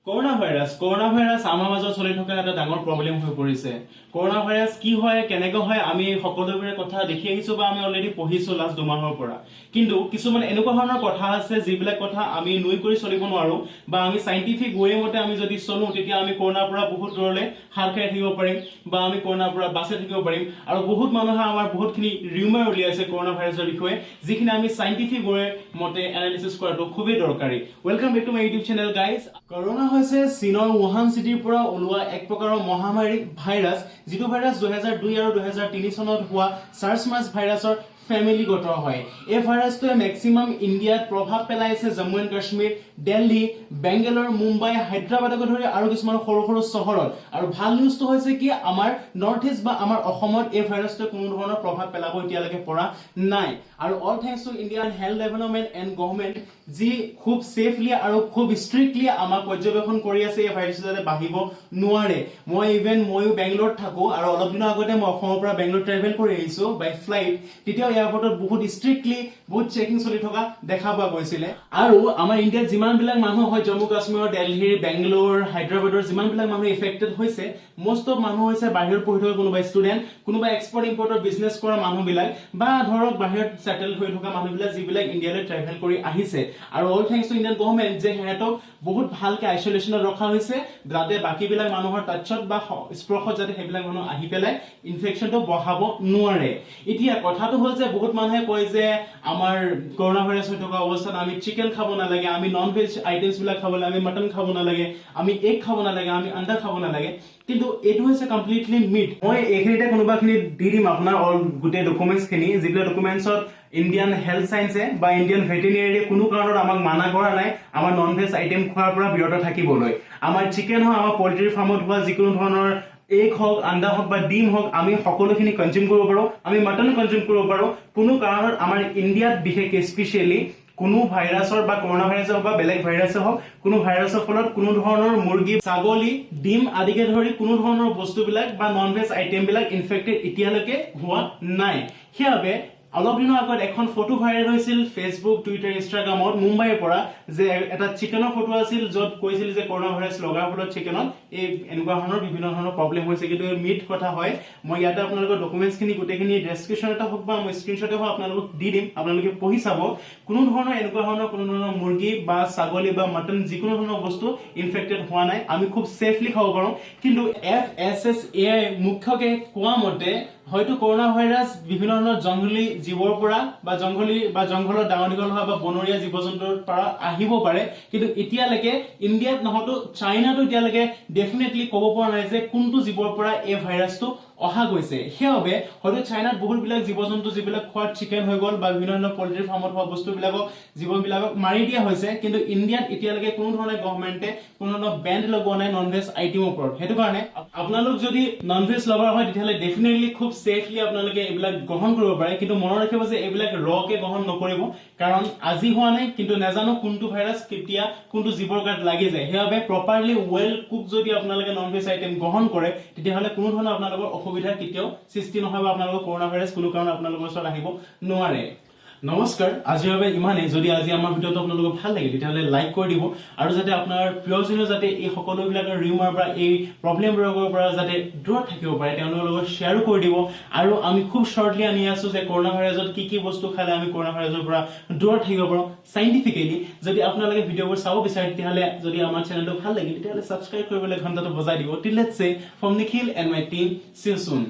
Corona virus আমাৰ মাজত চলি থকা এটা ডাঙৰ প্ৰবলেম হৈ পৰিছে। কৰোনা ভাইৰাস কি হয় কেনেকৈ হয় আমি সকলোবোৰে কথা দেখি আহিছো বা আমি অলৰেডি পঢ়িছো লাষ্ট 2 মাহৰ পৰা। কিন্তু কিছুমান এনেকুৱা ধৰণৰ কথা আছে যিবিলাক কথা আমি নুই কৰি চলিব নোৱাৰো বা আমি সাইন্টিফিক ওয়ে মতে আমি যদি চলো তেতিয়া আমি কৰোনাৰ পৰা বহুত দূৰলৈ হাত খাই থাকিব পাৰিম বা আমি কৰোনাৰ পৰা বাচি থাকিব পাৰিম। আৰু বহুত মানুহে আমাৰ বহুতখিনি ৰিউমাৰ উলিয়াইছে কৰোনা ভাইৰাছৰ বিষয়ে যিখিনি আমি সাইন্টিফিক ওয়ে মতে এনালাইসিস কৰাটো খুবই দৰকাৰী। Welcome back to my YouTube channel guys. Corona হৈছে চীনৰ উহান চিটিৰ পৰা ওলোৱা এক প্ৰকাৰৰ মহামাৰী ভাইৰাছ যিটো ভাইৰাছ 2002 আৰু 2003 চনত হোৱা সাৰ্স মাৰ্স ভাইৰাছৰ ফ্যামিলিগত হয়। এই ভাইৰাছটোৱে ম্যাক্সিমাম ইন্ডিয়াত প্ৰভাৱ পেলাইছে জম্মু এণ্ড কাশ্মীৰ, দিল্লী, বেংগালোৰ, মুম্বাই, হায়দৰাবাদকে ধৰি আৰু কিছুমান সৰু সৰু চহৰত। আৰু ভাল নিউজটো হৈছে কি আমাৰ নৰ্থ ইষ্ট বা আমাৰ অসমত এই ভাইৰাছটোৱে কোনো ধৰণৰ প্ৰভাৱ পেলাব এতিয়ালৈকে পৰা নাই। আৰু all thanks to Indian health development and government যি খুব সেফলি আৰু খুব স্ট্ৰিক্টলি আমাক পৰ্যবেক্ষণ কৰি আছে এই ভাইৰাছটো যাতে বাঢ়িব নোৱাৰে। ময়ো বেংগলোৰত থাকো আৰু অলপ দিনৰ আগতে মই অসমৰ পৰা বেংগলোৰ ট্ৰেভেল কৰি আহিছো বাই ফ্লাইট। তেতিয়া এয়াৰপৰ্টত বহুত স্ট্ৰিক্টলি বহুত চেকিং চলি থকা দেখা পোৱা গৈছিলে। আৰু আমাৰ ইণ্ডিয়াত যিমান বিলাক মানুহ হয় জম্মু কাশ্মীৰ, দিল্লীৰ, বেংগলোৰ, হায়দৰাবাদৰ যিমান বিলাক মানুহ এফেক্টেড হৈছে মোষ্ট অফ মানুহ হৈছে বাহিৰত পঢ়ি থকা কোনোবা ষ্টুডেন্ট, কোনোবা এক্সপৰ্ট ইম্পৰ্টৰ বিজনেছ কৰা মানুহবিলাক বা ধৰক বাহিৰত সেটেল হৈ থকা মানুহবিলাক যিবিলাক ইণ্ডিয়ালৈ ট্ৰেভেল কৰি আহিছে। আৰু all thanks to Indian government যে সিহঁতক বহুত ভালকে আইসোলেশনত ৰখা হৈছে যাতে বাকীবিলাক মানুহৰ টাচত বা স্পৰ্শত যাতে সেইবিলাক মানুহ আহি পেলাই ইনফেকশনটো বঢ়াব নোৱাৰে। এতিয়া কথাটো হ'ল যে বহুত মানুহে কয় যে আমাৰ কৰোনা ভাইৰাছ হৈ থকা অৱস্থাত আমি চিকেন খাব নালাগে, আমি নন ভেজ আইটেমছ বিলাক খাব লাগে, আমি মটন খাব নালাগে, আমি এগ খাব নালাগে, আমি আন্ডা খাব নালাগে। কিন্তু এইটো হৈছে কমপ্লিটলি মিথ। মই এইখিনিতে কোনোবাখিনি দি দিম আপোনাৰ গোটেই ডকুমেন্টছ খিনি যিবিলাক ডকুমেন্টছত ইণ্ডিয়ান হেল্থ সায়েন্সে বা ইণ্ডিয়ান ভেটেৰিনেৰীয়ে কোনো কাৰণত আমাক মানা কৰা নাই আমাৰ নন ভেজ আইটেম খোৱাৰ পৰা বিৰত থাকিবলৈ। আমাৰ চিকেন হওক, আমাৰ পল্ট্ৰি ফাৰ্মত হোৱা যিকোনো ধৰণৰ এগ হওক, আন্ডা হওক বা ডিম হওক আমি সকলোখিনি কনজিউম কৰিব পাৰো, আমি মটন কনজিউম কৰিব পাৰো। কোনো কাৰণত আমাৰ ইণ্ডিয়াত বিশেষকৈ স্পেচিয়েলি কোনো ভাইৰাছৰ বা কৰোনা ভাইৰাছৰ বা বেলেগ ভাইৰাছে হওক কোনো ভাইৰাছৰ ফলত কোনো ধৰণৰ মুৰ্গী, ছাগলী, ডিম আদিকে ধৰি কোনো ধৰণৰ বস্তুবিলাক বা নন ভেজ আইটেম বিলাক ইনফেক্টেড এতিয়ালৈকে হোৱা নাই। সেইবাবে অলপ দিনৰ আগত এখন ফটো ভাইৰেল হৈছিল ফেচবুক, টুইটাৰ, ইনষ্টাগ্ৰামত মুম্বাইৰ পৰা যে এটা চিকেনৰ ফটো আছিল য'ত কৈছিল যে কৰোনা ভাইৰাছ লগাৰ ফলত চিকেনত এই এনেকুৱা ধৰণৰ বিভিন্ন ধৰণৰ প্ৰবলেম হৈছে। কিন্তু এই মিথ কথা হয়। মই ইয়াতে আপোনালোকৰ ডকুমেন্টছ খিনি গোটেইখিনি ডেছক্ৰিপশ্যন এটা হওক বা মই স্ক্ৰীনশ্বটে হওক আপোনালোকক দি দিম, আপোনালোকে পঢ়ি চাব। কোনো ধৰণৰ এনেকুৱা ধৰণৰ কোনো ধৰণৰ মুৰ্গী বা ছাগলী বা মটন যিকোনো ধৰণৰ বস্তু ইনফেক্টেড হোৱা নাই, আমি খুব সেফলি খাব পাৰো। কিন্তু FSSAI মুখ্যকে কোৱা মতে হয়তো কৰোনা ভাইৰাছ বিভিন্ন ধৰণৰ জংগলী জীৱৰ পৰা বা জংঘলত ডাঙৰ দীঘল হোৱা বা বনৰীয়া জীৱ জন্তুৰ পৰা আহিব পাৰে। কিন্তু এতিয়ালৈকে ইণ্ডিয়াত নহতো চাইনাতো এতিয়ালৈকে ডেফিনেটলি ক'ব পৰা নাই যে কোনটো জীৱৰ পৰা এই ভাইৰাছটো অহা গৈছে। সেইবাবে হয়তো চাইনাত বহুতবিলাক জীৱ জন্তু যিবিলাক খোৱাত চিকেন হৈ গ'ল বা বিভিন্ন ধৰণৰ পল্ট্ৰি ফাৰ্মত হোৱা বস্তুবিলাকক জীৱবিলাকক মাৰি দিয়া হৈছে। কিন্তু ইণ্ডিয়াত এতিয়ালৈকে কোনো ধৰণে গভৰ্নমেণ্টে কোনো ধৰণৰ বেণ্ড লগোৱা নাই নন ভেজ আইটেমৰ ওপৰত। সেইটো কাৰণে আপোনালোক যদি নন ভেজ লাভাৰ হয় তেতিয়াহ'লে ডেফিনেটলি খুব সেফলি আপোনালোকে এইবিলাক গ্ৰহণ কৰিব পাৰে। কিন্তু মনত ৰাখিব যে এইবিলাক ৰকে গ্ৰহণ নকৰিব, কাৰণ আজি হোৱা নাই কিন্তু নাজানো কোনটো ভাইৰাছ কেতিয়া কোনটো জীৱৰ গাত লাগি যায়। সেইবাবে প্ৰপাৰলি ৱেল কুক যদি আপোনালোকে নন ভেজ আইটেম গ্ৰহণ কৰে তেতিয়াহ'লে কোনো ধৰণৰ আপোনালোকৰ অসুবিধা কেতিয়াও সৃষ্টি নহয় বা আপোনালোকৰ কৰোনা ভাইৰাছ কোনো কাৰণ আপোনালোকৰ ওচৰত আহিব নোৱাৰে। নমস্কাৰ, আজিৰ বাবে ইমানেই। যদি আজি আমাৰ ভিডিঅ'টো আপোনালোকৰ ভাল লাগে তেতিয়াহ'লে লাইক কৰি দিব আৰু যাতে আপোনাৰ প্ৰিয়জনে যাতে এই সকলোবিলাকৰ ৰিউমাৰ বা এই প্ৰবলেমবোৰৰ পৰা যাতে দূৰত থাকিব পাৰে তেওঁলোকৰ লগত শ্বেয়াৰো কৰি দিব। আৰু আমি খুব শ্বৰ্টলি আনি আছো যে কৰোনা ভাইৰাছত কি বস্তু খালে আমি কৰোনা ভাইৰাছৰ পৰা দূৰত থাকিব পাৰোঁ চাইণ্টিফিকেলি। যদি আপোনালোকে ভিডিঅ'বোৰ চাব বিচাৰে তেতিয়াহ'লে যদি আমাৰ চেনেলটো ভাল লাগে তেতিয়াহ'লে ছাবস্ক্ৰাইব কৰিবলৈ ঘণ্টাটো বজাই দিব। টিল লেটছ সে from Nikhil and my team, C you soon.